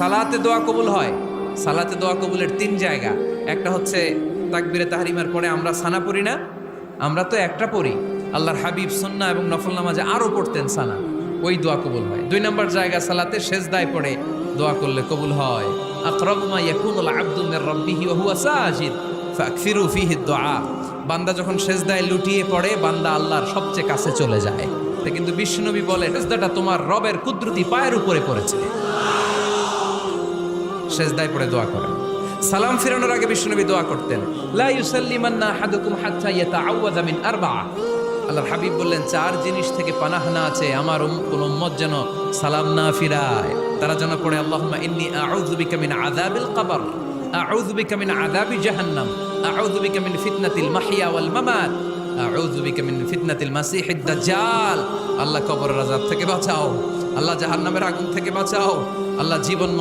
সালাতে দোয়া কবুল হয়। সালাতে দোয়া কবুলের তিন জায়গা। একটা হচ্ছে তাকবীরে তাহরিমার পরে আমরা সানা পড়ি না, আমরা তো একটা পড়ি, আল্লাহর হাবিব সুন্নাহ এবং নফল নামাজে আরো পড়তেন সানা, ওই দোয়া কবুল হয়। দুই নম্বর জায়গা সালাতে সেজদায় পড়ে দোয়া করলে কবুল হয়। আকরাবু মা ইয়াকুনুল আবদু মির রাব্বিহি ওয়া হুয়া সাজিদ ফাকসিরু ফীহি দুআ। বান্দা যখন সেজদায় লুটিয়ে পড়ে বান্দা আল্লাহর সবচেয়ে কাছে চলে যায়। তা কিন্তু বিশ্বনবী বলে সেজদাটা তোমার রবের কুদরতি পায়ের উপরে পড়েছে, সেজদায় পড়ে দোয়া করেন। সালাম ফিরানোর আগে বিশ্বনবী দোয়া করতেন, লা ইউসাল্লিমান্না আহাদুকুম হাত্তা ইয়াতাআওয়াযা মিন আরবা'a। আল্লাহর হাবিব বললেন, চার জিনিস থেকে পানাহ না আছে আমার কোন উম্মত যেন সালাম না ফিরায়। তারা যেন পড়ে আল্লাহুম্মা ইন্নী আউযু বিকা মিন আযাবিল কবর, আউযু বিকা মিন আযাবি জাহান্নাম, আউযু বিকা মিন ফিতনাতিল মাহইয়া ওয়াল মামাত, আউযু বিকা মিন ফিতনাতিল মাসিহিদ দাজ্জাল। আল্লাহ কবরের আযাব থেকে বাঁচাও, আল্লাহ জাহান্নামের আগুন থেকে বাঁচাও, আল্লাহ জীবন